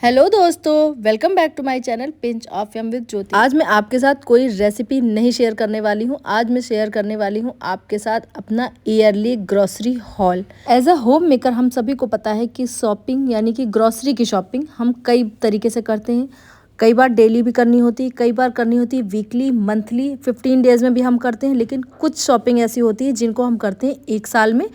Hello दोस्तों, welcome back to my channel Pinch of Yum with Jyoti. आज मैं आपके साथ कोई रेसिपी नहीं शेयर करने वाली हूँ। आज मैं शेयर करने वाली हूँ आपके साथ अपना yearly grocery haul. As a homemaker हम सभी को पता है कि शॉपिंग यानी कि ग्रोसरी की शॉपिंग हम कई तरीके से करते हैं। कई बार डेली भी करनी होती है, कई बार करनी होती है वीकली, मंथली, 15 डेज में भी हम करते हैं। लेकिन कुछ शॉपिंग ऐसी होती है जिनको हम करते हैं एक साल में,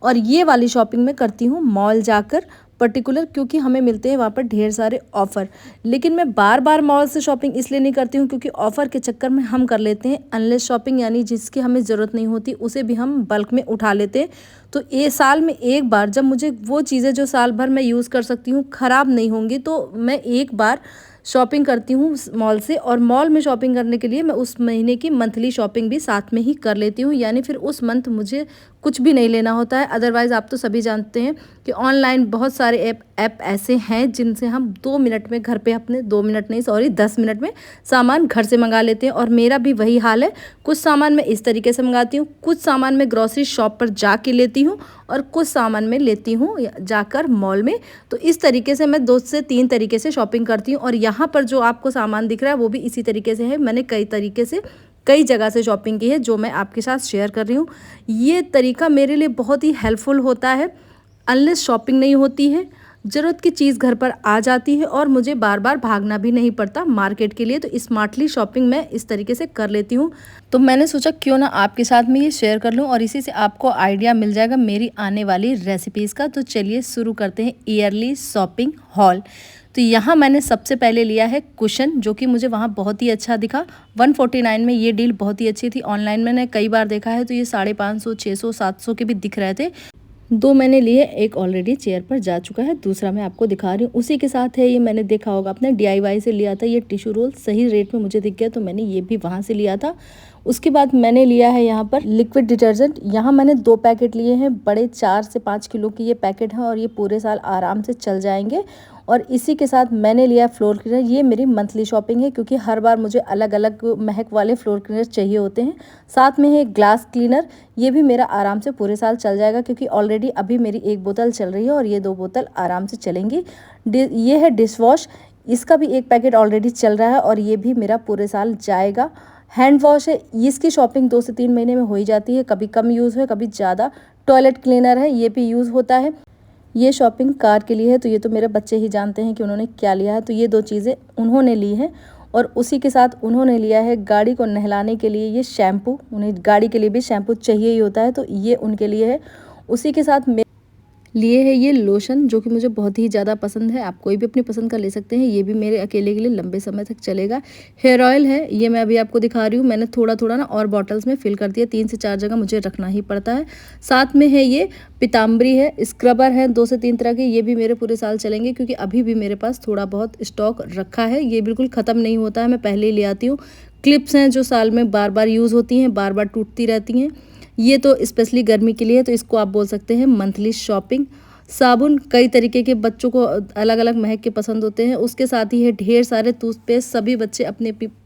और ये वाली शॉपिंग मैं करती हूँ मॉल जाकर पर्टिकुलर, क्योंकि हमें मिलते हैं वहाँ पर ढेर सारे ऑफ़र। लेकिन मैं बार बार मॉल से शॉपिंग इसलिए नहीं करती हूँ क्योंकि ऑफ़र के चक्कर में हम कर लेते हैं अनलेस शॉपिंग, यानी जिसकी हमें ज़रूरत नहीं होती उसे भी हम बल्क में उठा लेते हैं। तो ये साल में एक बार जब मुझे वो चीज़ें जो साल भर मैं यूज़ कर सकती हूँ ख़राब नहीं होंगी, तो मैं एक बार शॉपिंग करती हूँ मॉल से। और मॉल में शॉपिंग करने के लिए मैं उस महीने की मंथली शॉपिंग भी साथ में ही कर लेती हूँ, यानी फिर उस मंथ मुझे कुछ भी नहीं लेना होता है। अदरवाइज़ आप तो सभी जानते हैं कि ऑनलाइन बहुत सारे ऐप ऐसे हैं जिनसे हम 2 मिनट में घर पे अपने 2 मिनट नहीं सॉरी 10 मिनट में सामान घर से मंगा लेते हैं। और मेरा भी वही हाल है। कुछ सामान मैं इस तरीके से मंगाती हूँ, कुछ सामान मैं ग्रॉसरी शॉप पर जा के लेती हूँ, और कुछ सामान मैं लेती हूँ जाकर मॉल में। तो इस तरीके से मैं 2 से 3 तरीके से शॉपिंग करती हूँ। और यहाँ पर जो आपको सामान दिख रहा है वो भी इसी तरीके से है। मैंने कई तरीके से कई जगह से शॉपिंग की है जो मैं आपके साथ शेयर कर रही हूँ। ये तरीका मेरे लिए बहुत ही हेल्पफुल होता है। अनलेस शॉपिंग नहीं होती है, ज़रूरत की चीज़ घर पर आ जाती है और मुझे बार बार भागना भी नहीं पड़ता मार्केट के लिए। तो स्मार्टली शॉपिंग मैं इस तरीके से कर लेती हूँ। तो मैंने सोचा क्यों ना आपके साथ में ये शेयर कर लूँ और इसी से आपको आइडिया मिल जाएगा मेरी आने वाली रेसिपीज़ का। तो चलिए शुरू करते हैं ईयरली शॉपिंग हॉल। तो यहाँ मैंने सबसे पहले लिया है कुशन, जो कि मुझे वहाँ बहुत ही अच्छा दिखा। 149 में ये डील बहुत ही अच्छी थी। ऑनलाइन मैंने कई बार देखा है तो ये 550, 600, 700 के भी दिख रहे थे। 2 मैंने लिए, एक ऑलरेडी चेयर पर जा चुका है, दूसरा मैं आपको दिखा रही हूँ। उसी के साथ है ये, मैंने देखा होगा अपने DIY से लिया था। ये टिश्यू रोल सही रेट में मुझे दिख गया तो मैंने ये भी वहाँ से लिया था। उसके बाद मैंने लिया है यहाँ पर लिक्विड डिटर्जेंट। यहाँ मैंने 2 पैकेट लिए हैं, बड़े 4 से 5 किलो की ये पैकेट है और ये पूरे साल आराम से चल जाएंगे। और इसी के साथ मैंने लिया फ्लोर क्लीनर। ये मेरी मंथली शॉपिंग है क्योंकि हर बार मुझे अलग अलग महक वाले फ्लोर क्लीनर चाहिए होते हैं। साथ में है ग्लास क्लीनर, ये भी मेरा आराम से पूरे साल चल जाएगा क्योंकि ऑलरेडी अभी मेरी 1 बोतल चल रही है और ये 2 बोतल आराम से चलेंगी। ये है डिश वॉश, इसका भी 1 पैकेट ऑलरेडी चल रहा है और ये भी मेरा पूरे साल जाएगा। हैंड वॉश है, इसकी शॉपिंग 2 से 3 महीने में हो ही जाती है, कभी कम यूज़ है कभी ज़्यादा। टॉयलेट क्लीनर है, ये भी यूज़ होता है। ये शॉपिंग कार के लिए है, तो ये तो मेरे बच्चे ही जानते हैं कि उन्होंने क्या लिया है। तो ये 2 चीज़ें उन्होंने ली हैं। और उसी के साथ उन्होंने लिया है गाड़ी को नहलाने के लिए ये शैम्पू। उन्हें गाड़ी के लिए भी शैम्पू चाहिए ही होता है, तो ये उनके लिए है। उसी के साथ लिए है ये लोशन, जो कि मुझे बहुत ही ज़्यादा पसंद है। आप कोई भी अपनी पसंद का ले सकते हैं, ये भी मेरे अकेले के लिए लंबे समय तक चलेगा। हेयर ऑयल है, ये मैं अभी आपको दिखा रही हूँ। मैंने थोड़ा थोड़ा ना और बॉटल्स में फिल कर दिया, 3 से 4 जगह मुझे रखना ही पड़ता है। साथ में है ये पीताम्बरी है, स्क्रबर है 2 से 3 तरह के, ये भी मेरे पूरे साल चलेंगे क्योंकि अभी भी मेरे पास थोड़ा बहुत स्टॉक रखा है। ये बिल्कुल ख़त्म नहीं होता है, मैं पहले ही ले आती हूँ। क्लिप्स हैं जो साल में बार बार यूज़ होती हैं, बार बार टूटती रहती हैं। ये तो स्पेशली गर्मी के लिए है, तो इसको आप बोल सकते हैं मंथली शॉपिंग। साबुन कई तरीके के, बच्चों को अलग अलग महक के पसंद होते हैं। उसके साथ ही है ढेर सारे टूथपेस्ट।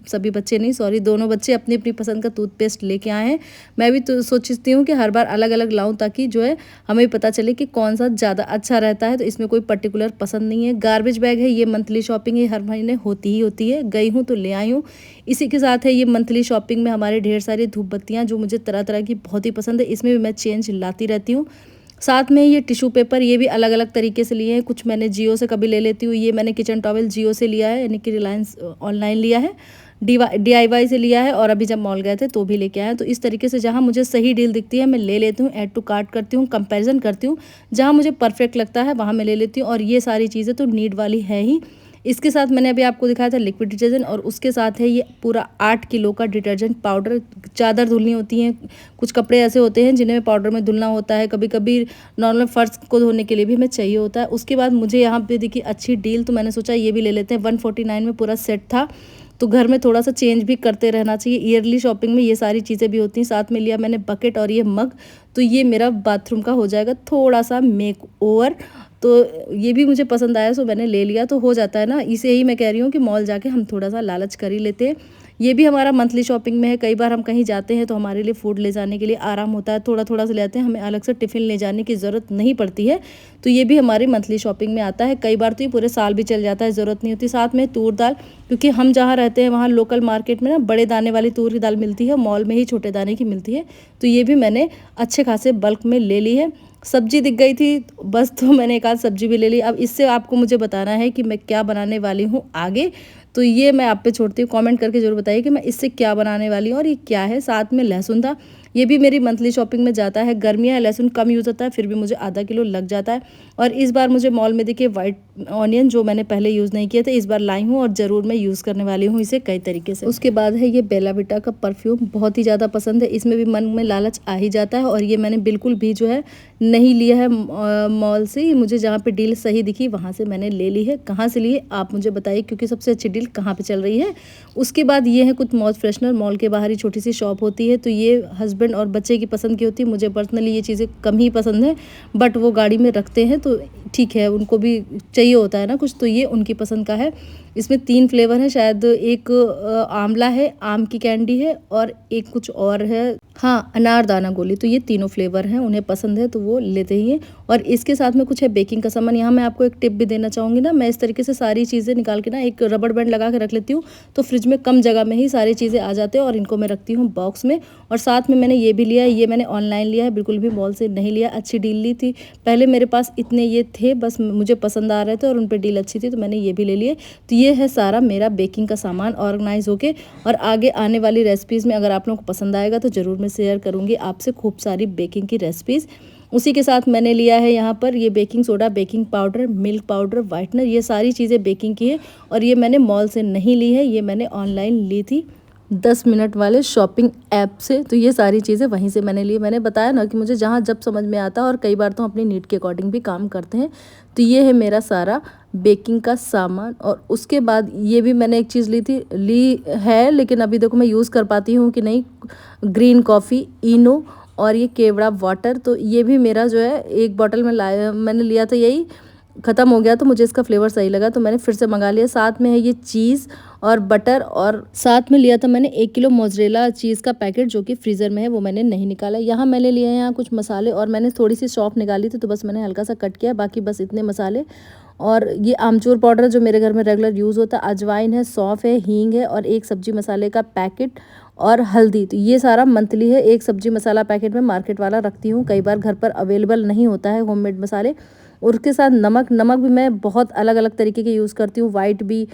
सभी बच्चे नहीं सॉरी, दोनों बच्चे अपनी अपनी पसंद का टूथपेस्ट लेके आए हैं। मैं भी तो सोचती हूँ कि हर बार अलग अलग लाऊं ताकि जो है हमें पता चले कि कौन सा ज़्यादा अच्छा रहता है। तो इसमें कोई पर्टिकुलर पसंद नहीं है। गार्बेज बैग है, ये मंथली शॉपिंग है, हर महीने होती ही होती है। गई हूँ तो ले आई हूँ। इसी के साथ है ये मंथली शॉपिंग में हमारे ढेर सारी धूप बत्तियाँ, जो मुझे तरह तरह की बहुत ही पसंद है। इसमें भी मैं चेंज लाती रहती हूँ। साथ में ये टिश्यू पेपर, ये भी अलग अलग तरीके से लिए हैं। कुछ मैंने जियो से कभी ले लेती हूँ। ये मैंने किचन टॉवल जियो से लिया है, यानी कि रिलायंस ऑनलाइन लिया है। DIY से लिया है और अभी जब मॉल गए थे तो भी लेके आए हैं। तो इस तरीके से जहाँ मुझे सही डील दिखती है मैं ले लेती हूँ, ऐड टू कार्ट करती हूँ, कंपैरिजन करती हूँ। जहाँ मुझे परफेक्ट लगता है वहाँ मैं ले लेती हूँ। और ये सारी चीज़ें तो नीड वाली है ही। इसके साथ मैंने अभी आपको दिखाया था लिक्विड डिटर्जेंट, और उसके साथ है ये पूरा 8 किलो का डिटर्जेंट पाउडर। चादर धुलनी होती हैं, कुछ कपड़े ऐसे होते हैं जिन्हें पाउडर में धुलना होता है, कभी कभी नॉर्मल फर्श को धोने के लिए भी हमें चाहिए होता है। उसके बाद मुझे यहाँ पे देखिए अच्छी डील, तो मैंने सोचा ये भी ले लेते हैं। 149 में पूरा सेट था, तो घर में थोड़ा सा चेंज भी करते रहना चाहिए। ईयरली शॉपिंग में ये सारी चीज़ें भी होती हैं। साथ में लिया मैंने बकेट और ये मग, तो ये मेरा बाथरूम का हो जाएगा थोड़ा सा मेक ओवर। तो ये भी मुझे पसंद आया, सो मैंने ले लिया। तो हो जाता है ना, इसे ही मैं कह रही हूँ कि मॉल जाके हम थोड़ा सा लालच कर ही लेते हैं। ये भी हमारा मंथली शॉपिंग में है। कई बार हम कहीं जाते हैं तो हमारे लिए फूड ले जाने के लिए आराम होता है, थोड़ा थोड़ा से ले आते हैं, हमें अलग से टिफ़िन ले जाने की ज़रूरत नहीं पड़ती है। तो ये भी हमारी मंथली शॉपिंग में आता है। कई बार तो ये पूरे साल भी चल जाता है, ज़रूरत नहीं होती। साथ में तूर दाल, क्योंकि हम जहाँ रहते हैं वहाँ लोकल मार्केट में ना बड़े दाने वाली तूर की दाल मिलती है, मॉल में ही छोटे दाने की मिलती है। तो ये भी मैंने अच्छे खासे बल्क में ले ली है। सब्जी दिख गई थी बस, तो मैंने एक आध सब्जी भी ले ली। अब इससे आपको मुझे बताना है कि मैं क्या बनाने वाली हूँ आगे, तो ये मैं आप पे छोड़ती हूँ। कमेंट करके ज़रूर बताइए कि मैं इससे क्या बनाने वाली हूँ और ये क्या है। साथ में लहसुन था, ये भी मेरी मंथली शॉपिंग में जाता है। गर्मियाँ है, लहसुन कम यूज़ होता है, फिर भी मुझे आधा किलो लग जाता है। और इस बार मुझे मॉल में दिखे वाइट ऑनियन, जो मैंने पहले यूज़ नहीं किए थे, इस बार लाई हूँ और ज़रूर मैं यूज़ करने वाली हूँ इसे कई तरीके से। उसके बाद है ये बेला विटा का परफ्यूम, बहुत ही ज़्यादा पसंद है। इसमें भी मन में लालच आ ही जाता है और ये मैंने बिल्कुल भी जो है नहीं लिया है मॉल से। मुझे जहाँ पे डील सही दिखी वहाँ से मैंने ले ली है। कहाँ से लिए आप मुझे बताइए, क्योंकि सबसे अच्छी डील कहाँ पे चल रही है। उसके बाद ये है कुछ मॉइस्ट फ्रेशनर, मॉल के बाहर ही छोटी सी शॉप होती है। तो ये हस्बैंड और बच्चे की पसंद की होती है। मुझे पर्सनली ये चीज़ें कम ही पसंद है, बट वो गाड़ी में रखते हैं तो ठीक है, उनको भी चाहिए होता है ना कुछ, तो ये उनकी पसंद का है। इसमें 3 फ्लेवर हैं शायद, एक आंवला है, आम की कैंडी है और एक कुछ और है, हाँ अनारदाना गोली। तो ये तीनों फ्लेवर हैं, उन्हें पसंद है तो वो लेते ही हैं। और इसके साथ में कुछ है बेकिंग का सामान। यहाँ मैं आपको एक टिप भी देना चाहूँगी ना, मैं इस तरीके से सारी चीज़ें निकाल के ना एक रबड़ बैंड लगा के रख लेती हूँ, तो फ्रिज में कम जगह में ही सारी चीज़ें आ जाते हैं। और इनको मैं रखती हूँ बॉक्स में। और साथ में मैंने ये भी लिया है, ये मैंने ऑनलाइन लिया है, बिल्कुल भी मॉल से नहीं लिया। अच्छी डील ली थी, पहले मेरे पास इतने ये थे, बस मुझे पसंद आ रहे थे और उन पर डील अच्छी थी तो मैंने ये भी ले लिए। तो ये है सारा मेरा बेकिंग का सामान ऑर्गेनाइज होके। और आगे आने वाली रेसिपीज़ में अगर आप लोगों को पसंद आएगा तो ज़रूर मैं शेयर करूँगी आपसे खूब सारी बेकिंग की रेसिपीज़। उसी के साथ मैंने लिया है यहाँ पर ये baking soda, baking powder, milk powder, whitener, ये सारी चीज़ें बेकिंग की है। और ये मैंने मॉल से नहीं ली है, ये मैंने ऑनलाइन ली थी 10 मिनट वाले शॉपिंग ऐप से। तो ये सारी चीज़ें वहीं से मैंने ली। मैंने बताया ना कि मुझे जहाँ जब समझ में आता है, और कई बार तो अपनी नीड के अकॉर्डिंग भी काम करते हैं। तो ये है मेरा सारा बेकिंग का सामान। और उसके बाद ये भी मैंने एक चीज़ ली है, लेकिन अभी देखो मैं यूज़ कर पाती हूँ कि नहीं, ग्रीन कॉफ़ी, इनो और ये केवड़ा वाटर। तो ये भी मेरा जो है एक बॉटल में लाया, मैंने लिया था, यही ख़त्म हो गया तो मुझे इसका फ्लेवर सही लगा तो मैंने फिर से मंगा लिया। साथ में है ये चीज़ और बटर, और साथ में लिया था मैंने 1 किलो मोज़रेला चीज़ का पैकेट, जो कि फ्रीज़र में है, वो मैंने नहीं निकाला। यहाँ मैंने लिए हैं यहाँ कुछ मसाले, और मैंने थोड़ी सी सौंफ निकाली थी तो बस मैंने हल्का सा कट किया, बाकी बस इतने मसाले। और ये आमचूर पाउडर जो मेरे घर में रेगुलर यूज़ होता है, अजवाइन है, सौंफ है, हींग है और एक सब्जी मसाले का पैकेट और हल्दी। तो ये सारा मंथली है। एक सब्जी मसाला पैकेट में मार्केट वाला रखती हूँ, कई बार घर पर अवेलेबल नहीं होता है होममेड मसाले। और उसके साथ नमक भी मैं बहुत अलग अलग तरीके के यूज़ करती हूँ, वाइट भी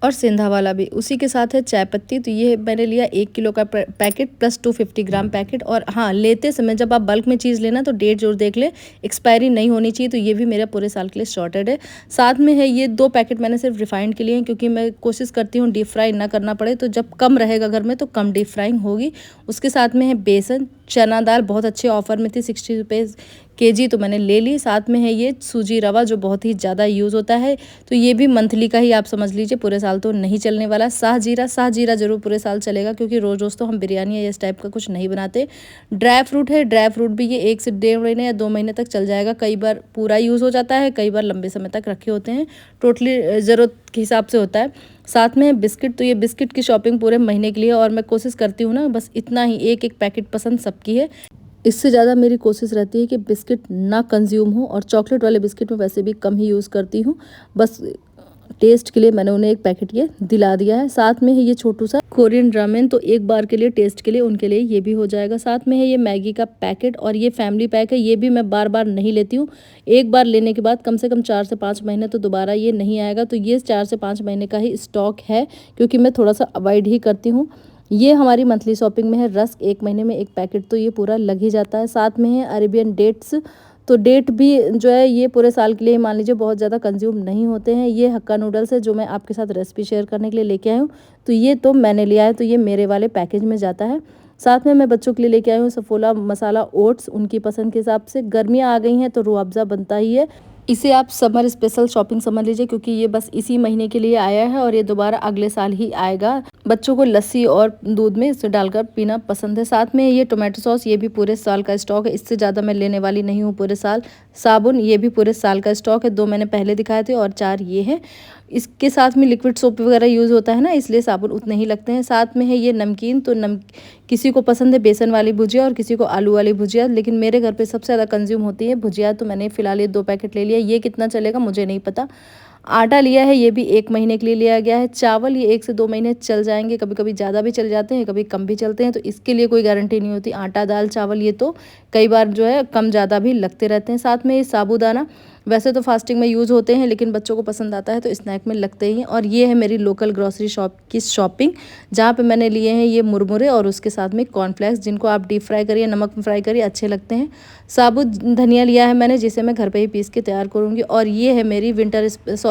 और सेंधा वाला भी। उसी के साथ है चाय पत्ती। तो ये मैंने लिया 1 किलो का पैकेट प्लस 250 ग्राम पैकेट। और हाँ, लेते समय जब आप बल्क में चीज़ लेना तो डेट जरूर देख ले, एक्सपायरी नहीं होनी चाहिए। तो ये भी मेरा पूरे साल के लिए सॉर्टेड है। साथ में है ये 2 पैकेट मैंने सिर्फ रिफाइंड के लिए हैं, क्योंकि मैं कोशिश करती हूँ डीप फ्राई ना करना पड़े, तो जब कम रहेगा घर में तो कम डीप फ्राइंग होगी। उसके साथ में है बेसन, चना दाल बहुत अच्छे ऑफर में थी 60 रुपीज़ केजी, तो मैंने ले ली। साथ में है ये सूजी रवा जो बहुत ही ज़्यादा यूज़ होता है, तो ये भी मंथली का ही आप समझ लीजिए, पूरे साल तो नहीं चलने वाला। शाहजीरा ज़रूर पूरे साल चलेगा, क्योंकि रोज़ रोज़ तो हम बिरयानी या इस टाइप का कुछ नहीं बनाते। ड्राई फ्रूट है, ड्राई फ्रूट भी ये 1 से 1.5 महीने या 2 महीने तक चल जाएगा। कई बार पूरा यूज़ हो जाता है, कई बार लंबे समय तक रखे होते हैं, टोटली ज़रूरत के हिसाब से होता है। साथ में है बिस्किट। तो ये बिस्किट की शॉपिंग पूरे महीने के लिए, और मैं कोशिश करती हूँ ना बस इतना ही, एक एक पैकेट पसंद सबकी है, इससे ज़्यादा मेरी कोशिश रहती है कि बिस्किट ना कंज्यूम हो। और चॉकलेट वाले बिस्किट में वैसे भी कम ही यूज़ करती हूँ, बस टेस्ट के लिए मैंने उन्हें एक पैकेट ये दिला दिया है। साथ में है ये छोटू सा कोरियन रामेन, तो एक बार के लिए टेस्ट के लिए उनके लिए ये भी हो जाएगा। साथ में है ये मैगी का पैकेट, और ये फैमिली पैक है। ये भी मैं बार बार नहीं लेती हूँ, एक बार लेने के बाद कम से कम 4 से 5 महीने तो दोबारा ये नहीं आएगा। तो ये 4 से 5 महीने का ही स्टॉक है, क्योंकि मैं थोड़ा सा अवॉइड ही करती हूँ। ये हमारी मंथली शॉपिंग में है रस्क, 1 महीने में 1 पैकेट तो ये पूरा लग ही जाता है। साथ में है अरेबियन डेट्स। तो डेट भी जो है ये पूरे साल के लिए मान लीजिए बहुत ज़्यादा कंज्यूम नहीं होते हैं। ये हक्का नूडल्स है जो मैं आपके साथ रेसिपी शेयर करने के लिए लेके आई हूँ, तो ये तो मैंने लिया है, तो ये मेरे वाले पैकेज में जाता है। साथ में मैं बच्चों के लिए लेके आई हूँ सफोला मसाला ओट्स, उनकी पसंद के हिसाब से। गर्मियाँ आ गई हैं तो रूह अफ़ज़ा बनता ही है, इसे आप समर स्पेशल शॉपिंग समझ लीजिए, क्योंकि ये बस इसी महीने के लिए आया है और ये दोबारा अगले साल ही आएगा। बच्चों को लस्सी और दूध में इसे डालकर पीना पसंद है। साथ में ये टोमेटो सॉस, ये भी पूरे साल का स्टॉक है, इससे ज़्यादा मैं लेने वाली नहीं हूँ पूरे साल। साबुन, ये भी पूरे साल का स्टॉक है, 2 मैंने पहले दिखाए थे और 4 ये हैं। इसके साथ में लिक्विड सोप वगैरह यूज़ होता है ना, इसलिए साबुन उतने ही लगते हैं। साथ में है ये नमकीन, तो किसी को पसंद है बेसन वाली भुजिया और किसी को आलू वाली भुजिया, लेकिन मेरे घर पे सबसे ज़्यादा कंज्यूम होती है भुजिया, तो मैंने फ़िलहाल ये 2 पैकेट ले लिया। ये कितना चलेगा मुझे नहीं पता। आटा लिया है, ये भी 1 महीने के लिए लिया गया है। चावल ये 1 से 2 महीने चल जाएंगे, कभी कभी ज़्यादा भी चल जाते हैं, कभी कम भी चलते हैं, तो इसके लिए कोई गारंटी नहीं होती। आटा, दाल, चावल ये तो कई बार जो है कम ज़्यादा भी लगते रहते हैं। साथ में ये साबूदाना, वैसे तो फास्टिंग में यूज़ होते हैं, लेकिन बच्चों को पसंद आता है तो स्नैक में लगते ही हैं। और ये है मेरी लोकल ग्रॉसरी शॉप की शॉपिंग, जहाँ पे मैंने लिए हैं ये मुरमुरे और उसके साथ में कॉर्नफ्लेक्स, जिनको आप डीप फ्राई करिए, नमक में फ्राई करिए, अच्छे लगते हैं। साबुत धनिया लिया है मैंने, जिसे मैं घर पे ही पीस के तैयार करूँगी। और ये है मेरी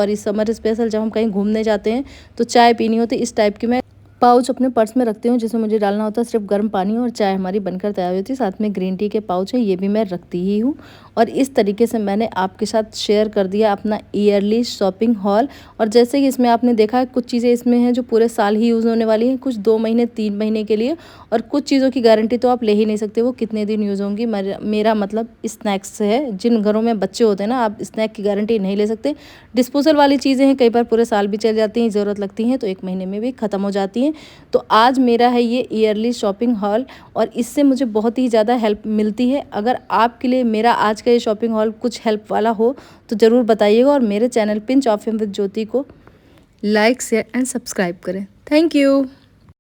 समर स्पेशल, जब हम कहीं घूमने जाते हैं तो चाय पीनी होती है, इस टाइप की मैं पाउच अपने पर्स में रखती हूँ, जिसमें मुझे डालना होता है सिर्फ गर्म पानी और चाय हमारी बनकर तैयार होती है। साथ में ग्रीन टी के पाउच है, ये भी मैं रखती ही हूँ। और इस तरीके से मैंने आपके साथ शेयर कर दिया अपना ईयरली शॉपिंग हॉल। और जैसे कि इसमें आपने देखा कुछ चीज़ें इसमें हैं जो पूरे साल ही यूज़ होने वाली हैं, कुछ 2 महीने 3 महीने के लिए, और कुछ चीज़ों की गारंटी तो आप ले ही नहीं सकते वो कितने दिन यूज़ होंगी। मेरा मतलब स्नैक्स है, जिन घरों में बच्चे होते हैं ना, आप स्नैक की गारंटी नहीं ले सकते। डिस्पोजल वाली चीज़ें हैं, कई बार पूरे साल भी चल जाती हैं, ज़रूरत लगती हैं तो 1 महीने में भी ख़त्म हो जाती हैं। तो आज मेरा है ये ईयरली शॉपिंग हॉल, और इससे मुझे बहुत ही ज़्यादा हेल्प मिलती है। अगर आपके लिए मेरा आज का ये शॉपिंग हॉल कुछ हेल्प वाला हो तो ज़रूर बताइएगा, और मेरे channel Pinch of Yum with Jyoti को लाइक, शेयर एंड सब्सक्राइब करें। Thank you.